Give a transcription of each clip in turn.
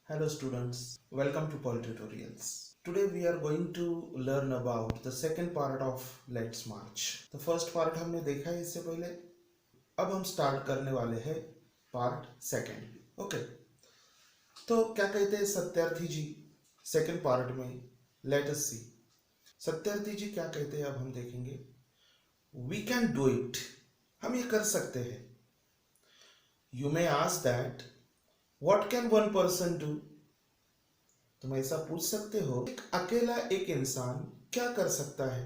Hello students, welcome to Pearl Tutorials. Today we are going to learn about the second part of Let's March. The first part हमने देखा है इससे पहले, अब हम start करने वाले हैं पार्ट सेकेंड. ओके, तो क्या कहते हैं सत्यार्थी जी सेकेंड पार्ट में. लेट अस सी सत्यार्थी जी क्या कहते हैं, अब हम देखेंगे. वी कैन डू इट, हम ये कर सकते हैं. You may ask that what can one person do. तुम ऐसा पूछ सकते हो एक अकेला एक इंसान क्या कर सकता है.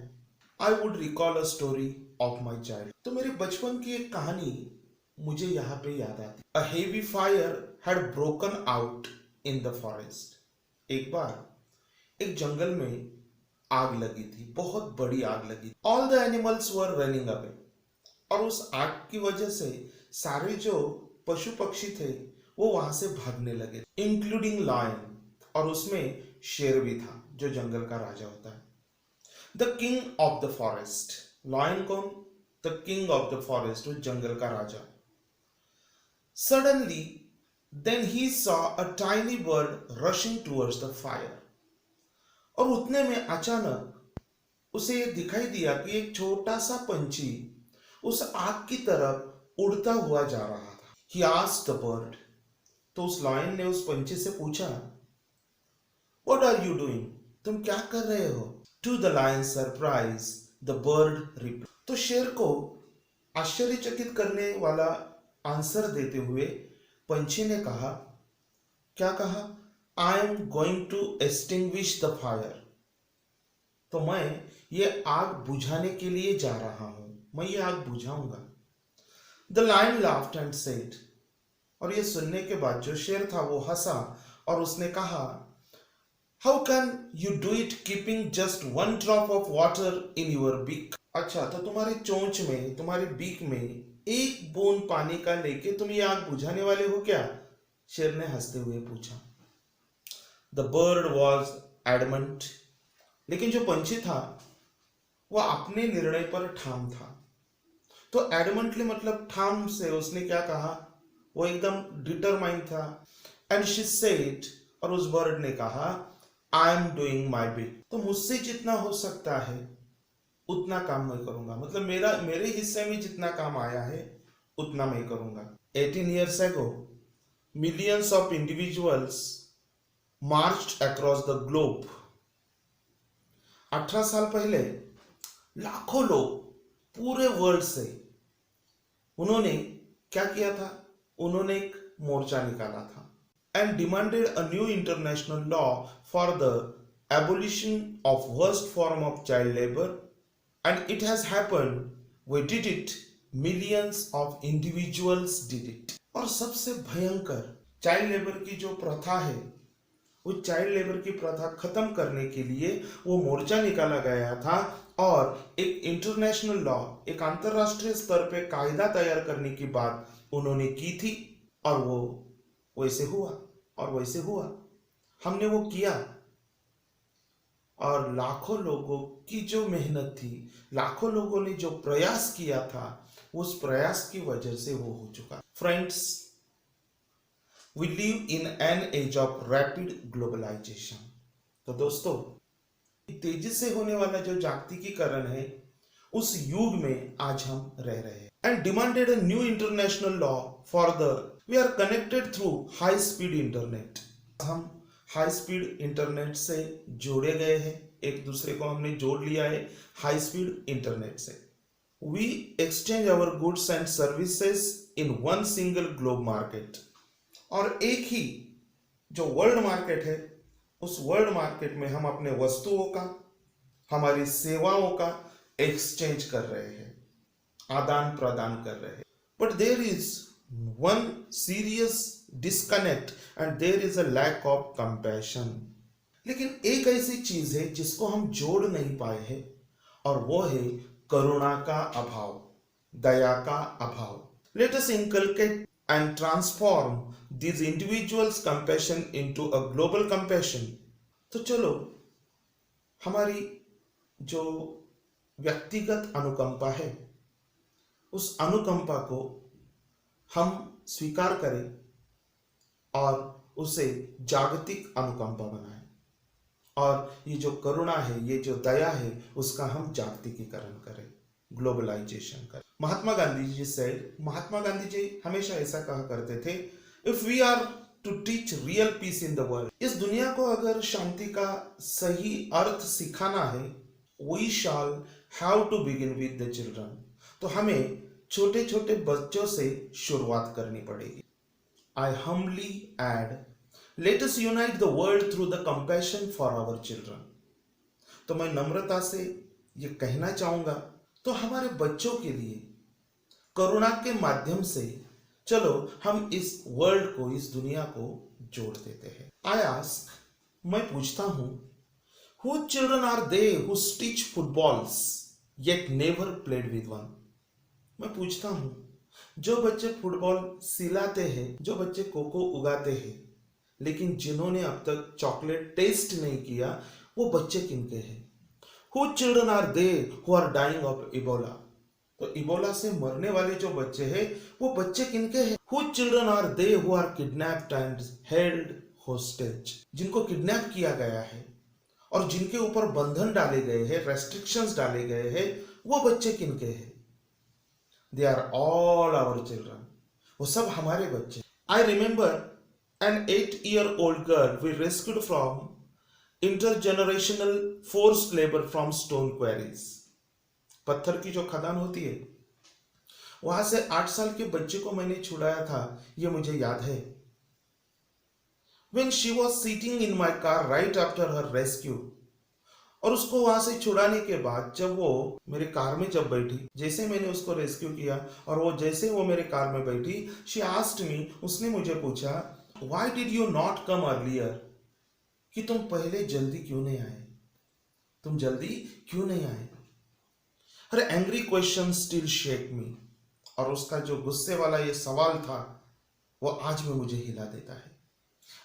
I would recall a story of my child. तो मेरे बचपन की एक कहानी मुझे यहाँ पे याद आती. A heavy fire had broken out in the forest. एक बार एक जंगल में आग लगी थी, बहुत बड़ी आग लगी. All the animals were running away. और उस आग की वजह से सारे जो पशु पक्षी थे वो वहां से भागने लगे, इंक्लूडिंग लायन. और उसमें शेर भी था जो जंगल का राजा होता है. The king of the forest. Lion कौन? The king of the forest, वो जंगल का राजा. Suddenly then he saw a tiny bird rushing towards the fire. और उतने में अचानक उसे ये दिखाई दिया कि एक छोटा सा पंछी उस आग की तरफ उड़ता हुआ जा रहा था. He asked the bird. तो उस लायन ने उस पंछी से पूछा, What are you doing? तुम क्या कर रहे हो? To the lion's surprise, the bird replied. तो शेर को आश्चर्यचकित करने वाला आंसर देते हुए पंछी ने कहा, क्या कहा? I am going to extinguish the fire. तो मैं ये आग बुझाने के लिए जा रहा हूं, मैं ये आग बुझाऊंगा. The lion laughed and said. और ये सुनने के बाद जो शेर था वो हंसा और उसने कहा, How can you do it keeping just one drop of water in your beak? अच्छा, तो तुम्हारी चोंच में, तुम्हारी बीक में एक बूंद पानी का लेके तुम ये आग बुझाने वाले हो क्या? शेर ने हंसते हुए पूछा. The bird was adamant. लेकिन जो पंछी था वह अपने निर्णय पर ठाम था. तो adamantly मतलब ठाम से उसने क्या कहा, वो एकदम डिटरमाइन था. And she said, और उस बर्ड ने कहा, I am doing my bit. तो मुझसे जितना हो सकता है उतना काम मैं करूंगा. मतलब मेरे हिस्से में जितना काम आया है उतना मैं करूंगा. 18 years ago, millions of individuals marched across the globe. 18 साल पहले लाखों लोग पूरे वर्ल्ड से उन्होंने क्या किया था, उन्होंने एक मोर्चा निकाला था. And demanded a new international law for the abolition of worst form of child labor. And it has happened. We did it. Millions of individuals did it. और सबसे भयंकर चाइल्ड लेबर की जो प्रथा है, वो चाइल्ड लेबर की प्रथा खत्म करने के लिए वो मोर्चा निकाला गया था और एक इंटरनेशनल लॉ, एक अंतरराष्ट्रीय स्तर पे कायदा तैयार करने की बात उन्होंने की थी. और वो वैसे हुआ और वैसे हुआ, हमने वो किया. और लाखों लोगों की जो मेहनत थी, लाखों लोगों ने जो प्रयास किया था, उस प्रयास की वजह से वो हो चुका. Friends, we live in an age of rapid globalization. तो दोस्तों, तेजी से होने वाला जो जागतिकीकरण है उस युग में आज हम रह रहे हैं. And demanded a new international law for the we are connected through high speed internet. हम हाई स्पीड इंटरनेट से जोड़े गए हैं, एक दूसरे को हमने जोड़ लिया है हाई स्पीड इंटरनेट से. We exchange our goods and services in one single globe market. और एक ही जो वर्ल्ड मार्केट है, उस वर्ल्ड मार्केट में हम अपने वस्तुओं का, हमारी सेवाओं का एक्सचेंज कर रहे हैं, आदान प्रदान कर रहे हैं. But there is one serious disconnect and there is a lack of compassion. लेकिन एक ऐसी चीज है जिसको हम जोड़ नहीं पाए हैं और वो है करुणा का अभाव, दया का अभाव. Let us inculcate and transform these individuals' compassion into a global compassion. तो चलो हमारी जो व्यक्तिगत अनुकंपा है उस अनुकंपा को हम स्वीकार करें और उसे जागतिक अनुकंपा बनाए और ये जो करुणा है, ये जो दया है, उसका हम जागतिकीकरण करें, ग्लोबलाइजेशन करें। महात्मा गांधी जी से महात्मा गांधी जी हमेशा ऐसा कहा करते थे, if we are to teach real peace in the world, इस दुनिया को अगर शांति का सही अर्थ सिखाना है, we shall have to begin with the children. तो हमें छोटे छोटे बच्चों से शुरुआत करनी पड़ेगी। I humbly add, let us unite the world through the compassion for our children. तो मैं नम्रता से ये कहना चाहूंगा, तो हमारे बच्चों के लिए करुणा के माध्यम से चलो हम इस वर्ल्ड को, इस दुनिया को जोड़ देते हैं। आई आस्क, मैं पूछता हूं, who children are they who stitch footballs yet never played with one. मैं पूछता हूं, जो बच्चे फुटबॉल सिलाते हैं, जो बच्चे कोको उगाते हैं, लेकिन जिन्होंने अब तक चॉकलेट टेस्ट नहीं किया, वो बच्चे किनके हैं? Who children are they who are dying of Ebola. तो इबोला से मरने वाले जो बच्चे हैं, वो बच्चे किनके हैं? Who children are they who are kidnapped and held hostage. जिनको किडनैप किया गया है और जिनके ऊपर बंधन डाले गए हैं, रेस्ट्रिक्शंस डाले गए हैं, वो बच्चे किनके हैं? They are all our children. वो सब हमारे बच्चे। I remember an 8-year-old girl we rescued from intergenerational forced labor from stone quarries। पत्थर की जो खदान होती है, वहां से 8 साल के बच्चे को मैंने छुड़ाया था, ये मुझे याद है। When she was sitting in my car right after her rescue, और उसको वहां से छुड़ाने के बाद जब वो मेरे कार में जब बैठी, जैसे मैंने उसको रेस्क्यू किया और वो जैसे वो मेरे कार में बैठी, she asked me, उसने मुझे पूछा, why did you not come earlier? कि तुम पहले जल्दी क्यों नहीं आए? तुम जल्दी क्यों नहीं आए? Her angry question still shake me। और उसका जो गुस्से वाला ये सवाल था, वो आज भी मुझे हिला देता है।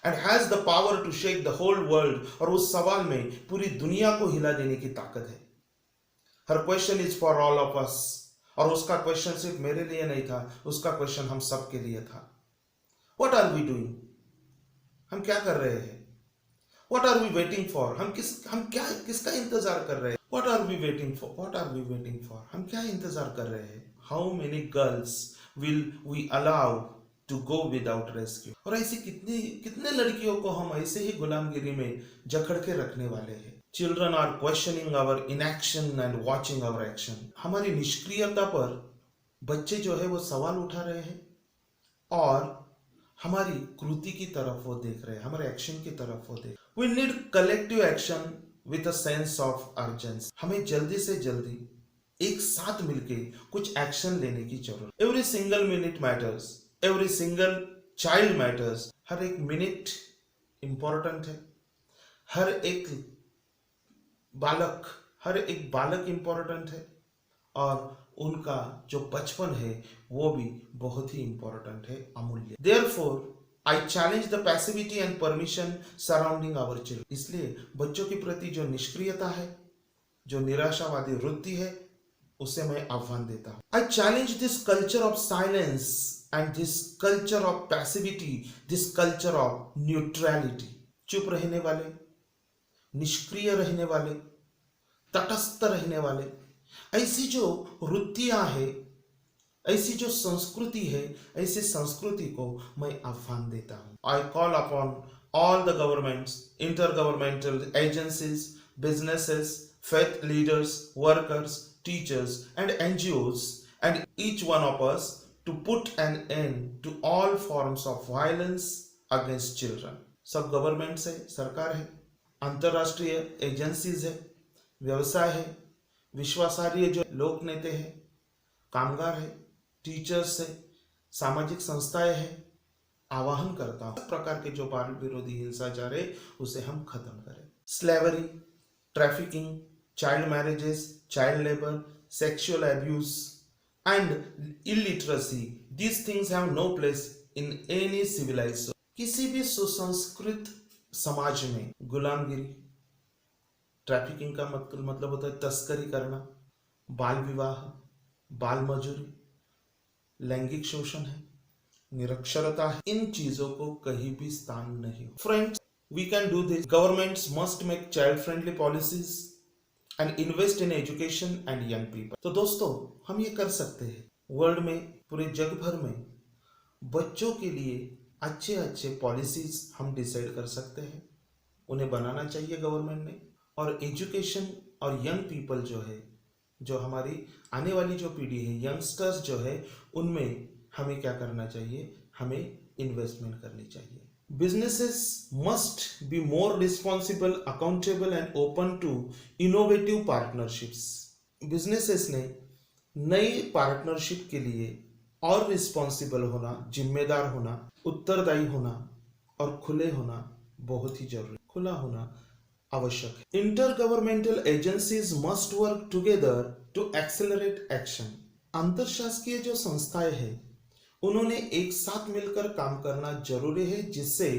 And has the power to shake the whole world। और उस सवाल में पूरी दुनिया को हिला देने की ताकत है। Her question is for all of us। और उसका क्वेश्चन सिर्फ मेरे लिए नहीं था, उसका क्वेश्चन हम सब के लिए था। What are we doing? हम क्या कर रहे हैं? What are we waiting for? हम किसका इंतजार कर रहे हैं? What are we waiting for? What are we waiting for? हम क्या इंतजार कर रहे हैं? How many girls will we allow to go without rescue? और ऐसी कितने लड़कियों को हम ऐसे ही गुलामगिरी में जकड़ के रखने वाले हैं? Children are questioning our inaction and watching our action। हमारी निष्क्रियता पर बच्चे जो है वो सवाल उठा रहे हैं और हमारी कृति की तरफ वो देख रहे हैं, हमारे एक्शन की तरफ वो देख। We need collective action with a sense of urgency। हमें जल्दी से जल्दी एक साथ मिलके कुछ एक्शन लेने की जरूरत। Every single minute matters, every single child matters। हर एक मिनट इंपॉर्टेंट है, हर एक बालक इंपॉर्टेंट है और उनका जो बचपन है वो भी बहुत ही इंपॉर्टेंट है, अमूल्य। Therefore, I challenge the passivity and permission surrounding our children। इसलिए बच्चों के प्रति जो निष्क्रियता है, जो निराशावादी वृत्ति है, उसे मैं आह्वान देता हूँ। I challenge this culture of silence and this culture of passivity, this culture of neutrality। चुप रहने वाले, निष्क्रिय रहने वाले, तटस्थ रहने वाले, ऐसी जो वृत्तियां है, ऐसी जो संस्कृति है, ऐसी संस्कृति को मैं आह्वान देता हूं। I call upon all the governments, intergovernmental agencies, businesses, faith leaders, workers, teachers and NGOs and each one of us to put an end to all forms of violence against children। सब governments है, सरकार है, अंतरराष्ट्रीय agencies है, व्यवसाय है, विश्वासार्ह जो लोक नेता है, कामगार है, टीचर्स है, सामाजिक संस्थाएं हैं, आह्वान करता हूं प्रकार के जो बाल विरोधी हिंसाचार है उसे हम खत्म करें। Slavery, trafficking, child marriages, child labour, sexual abuse and illiteracy, these things have no place in any civilised. किसी भी सुसंस्कृत समाज में गुलामगिरी, ट्रैफिकिंग का मतलब होता है तस्करी करना, बाल विवाह, बाल मजूरी, लैंगिक शोषण है, निरक्षरता है, इन चीजों को कहीं भी स्थान नहीं। Friends, we can do this. Governments must make child friendly policies and invest in education and young people. तो दोस्तों, हम ये कर सकते हैं। वर्ल्ड में, पूरे जग भर में बच्चों के लिए अच्छे अच्छे पॉलिसीज हम डिसाइड कर सकते हैं, उन्हें बनाना चाहिए गवर्नमेंट ने। और एजुकेशन और यंग पीपल जो है, जो हमारी आने वाली जो पीढ़ी है, यंगस्टर्स जो है, उनमें हमें क्या करना चाहिए, हमें इन्वेस्टमेंट करनी चाहिए। Businesses must be more responsible, accountable and open to innovative partnerships. Businesses ने नई पार्टनरशिप के लिए और रिस्पॉन्सिबल होना, जिम्मेदार होना, उत्तरदायी होना और खुले होना बहुत ही जरूरी, खुला होना आवश्यक है। Intergovernmental agencies must work together to accelerate action. अंतरशासकीय जो संस्थाएं हैं, उन्होंने एक साथ मिलकर काम करना जरूरी है, जिससे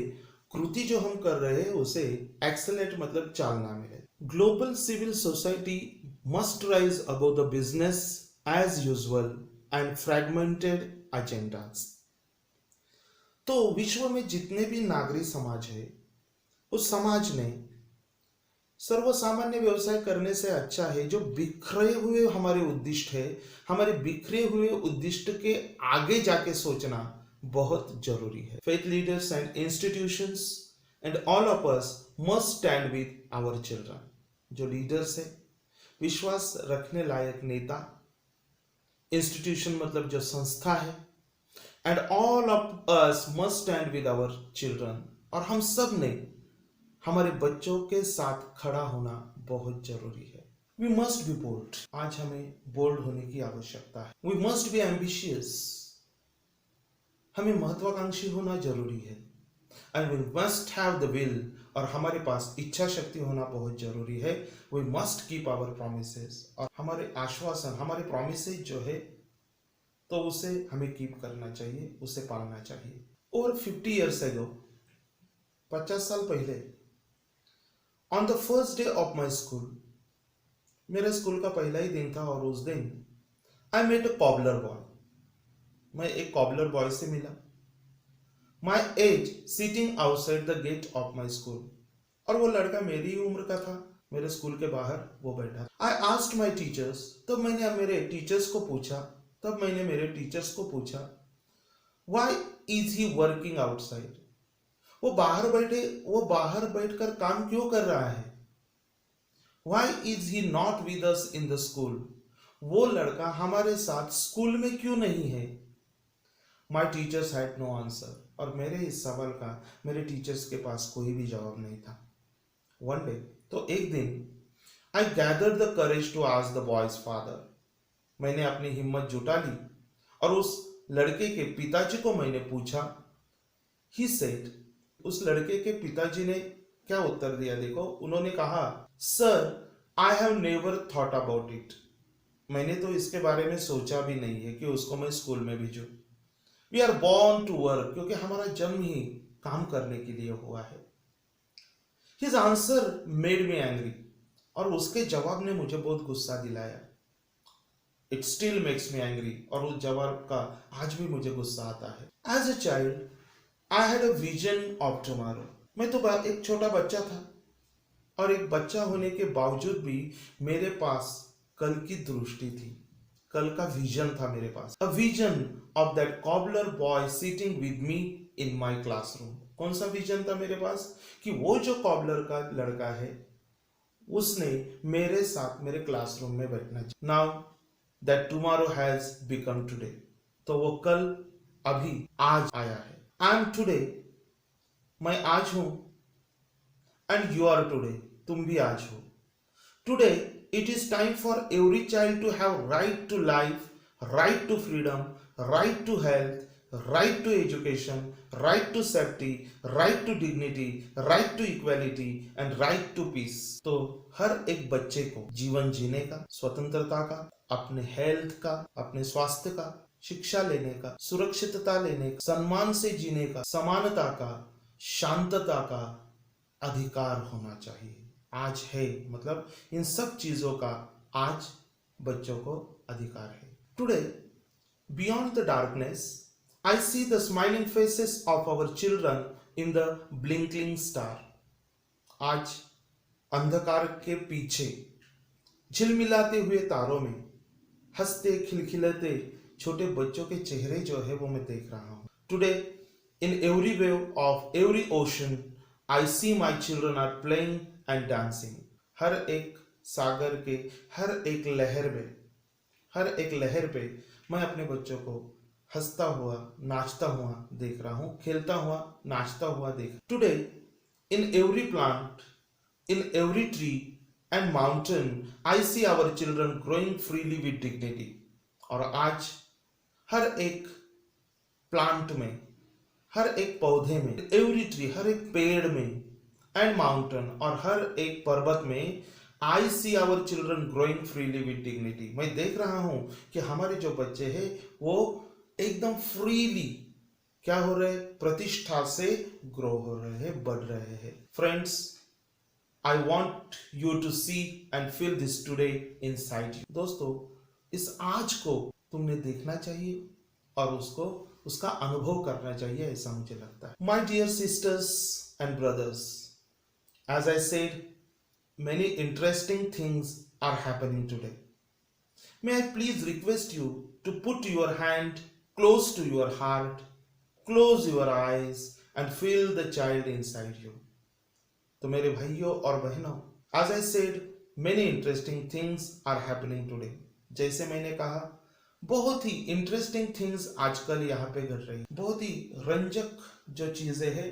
कृति जो हम कर रहे हैं उसे एक्सेलेट मतलब चालना मिले। Global civil society must rise above the business as usual and fragmented agendas. तो विश्व में जितने भी नागरिक समाज है, उस समाज ने सर्वसामान्य व्यवसाय करने से अच्छा है जो बिखरे हुए हमारे उद्दिष्ट है, हमारे बिखरे हुए उद्दिष्ट के आगे जाके सोचना बहुत जरूरी है। Faith leaders and institutions and all of us must stand with our children. जो लीडर्स है, विश्वास रखने लायक नेता, इंस्टीट्यूशन मतलब जो संस्था है, and all of us must stand with our children, और हम सब ने हमारे बच्चों के साथ खड़ा होना बहुत जरूरी है। We must be bold. आज हमें बोल्ड होने की आवश्यकता है। We must be ambitious. हमें महत्वाकांक्षी होना जरूरी है। And we must have the will, और हमारे पास इच्छा शक्ति होना बहुत जरूरी है। We must keep our promises, और हमारे आश्वासन, हमारे प्रॉमिसेस जो है, तो उसे हमें कीप करना चाहिए, उसे पालना चाहिए। ओवर 50 years ago, 50 साल पहले, on the first day of my school, मेरे स्कूल का पहला ही दिन था, और उस दिन I met a cobbler boy. मैं एक कॉबलर बॉय से मिला। My as sitting outside the gate of my school, और वो लड़का मेरी ही उम्र का था, मेरे स्कूल के बाहर वो बैठा। आई आस्क्ड माई टीचर्स, तब मैंने मेरे टीचर्स को पूछा why is he working outside. वो बाहर बैठकर काम क्यों कर रहा है? Why is he not with us in the school? वो लड़का हमारे साथ स्कूल में क्यों नहीं है? My teachers had no answer, और मेरे इस सवाल का मेरे टीचर्स के पास कोई भी जवाब नहीं था। One day, तो एक दिन, I gathered the courage to ask the boy's father. मैंने अपनी हिम्मत जुटा ली और उस लड़के के पिताजी को मैंने पूछा। He said, उस लड़के के पिताजी ने क्या उत्तर दिया देखो। उन्होंने कहा, sir, I have never thought about it. मैंने तो इसके बारे में सोचा भी नहीं है कि उसको मैं स्कूल में भेजूं। We are born to work, क्योंकि हमारा जन्म ही काम करने के लिए हुआ है। His answer made me angry, और उसके जवाब ने मुझे बहुत गुस्सा दिलाया। It still makes me angry, और उस जवाब का आज भी मुझे गुस्सा आता है। As a child I had a vision of tomorrow. मैं तो एक छोटा बच्चा था, और एक बच्चा होने के बावजूद भी मेरे पास कल की दृष्टि थी, कल का विजन था मेरे पास। A vision of that cobbler boy sitting with me in my classroom. कौन सा विजन था मेरे पास? कि वो जो कॉबलर का लड़का है, उसने मेरे साथ मेरे क्लासरूम में बैठना चाहिए। Now that tomorrow has become today, तो वो कल अभी आज आया है। आई एम टुडे, मैं आज हूं, एंड यू आर टुडे, तुम भी आज हो। Today it is time for every child to have right to life, right to freedom, right to health, right to education, right to safety, right to dignity, right to equality and right to peace. तो हर एक बच्चे को जीवन जीने का, स्वतंत्रता का, अपने हेल्थ का, अपने स्वास्थ्य का, शिक्षा लेने का, सुरक्षितता लेने का, सम्मान से जीने का, समानता का, शांतता का अधिकार होना चाहिए। आज है, मतलब इन सब चीजों का आज बच्चों को अधिकार है। Today beyond the darkness I see the smiling faces of our children in the blinking star. आज अंधकार के पीछे झिलमिलाते हुए तारों में हंसते खिलखिलाते छोटे बच्चों के चेहरे जो है वो मैं देख रहा हूँ. Today in every wave of every ocean I see my children are playing and dancing. हर एक सागर के हर एक लहर पे मैं अपने बच्चों को हंसता हुआ नाचता हुआ देख रहा हूँ, खेलता हुआ नाचता हुआ देख. Today in every plant, in every tree and mountain I see our children growing freely with dignity. और आज हर एक प्लांट में, हर एक पौधे में, एवरी ट्री, हर एक पेड़ में, एंड माउंटेन, और हर एक पर्वत में I see our children growing freely with dignity. मैं देख रहा हूं कि हमारे जो बच्चे हैं वो एकदम फ्रीली क्या हो रहे हैं, प्रतिष्ठा से ग्रो हो रहे हैं, बढ़ रहे हैं. Friends, I want you to see and feel this today inside you. दोस्तों, इस आज को तुमने देखना चाहिए और उसका अनुभव करना चाहिए, ऐसा मुझे लगता है. My dear sisters and brothers, as I said, many interesting things are happening today. May I please request you to put your hand close to your heart, close your eyes and feel the child inside you. तो मेरे भाइयों और बहनों, as I said, many interesting things are happening today. जैसे मैंने कहा, बहुत ही interesting things आजकल यहाँ पे घट रही, बहुत ही रंजक जो चीजें हैं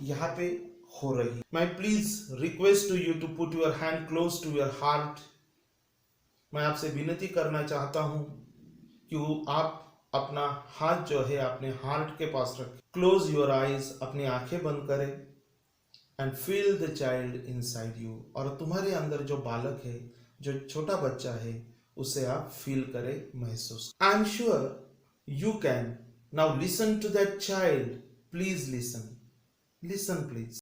यहाँ पे हो रही. मैं please request to you to put your hand close to your heart. मैं आपसे विनती करना चाहता हूं कि आप अपना हाथ जो है अपने हार्ट के पास रखें. क्लोज योर आईज, अपनी आंखें बंद करें, and feel the child inside you. और तुम्हारे अंदर जो बालक है, जो छोटा बच्चा है, उसे आप फील करें, महसूस. I am sure you can. Now listen to that child. Please listen please.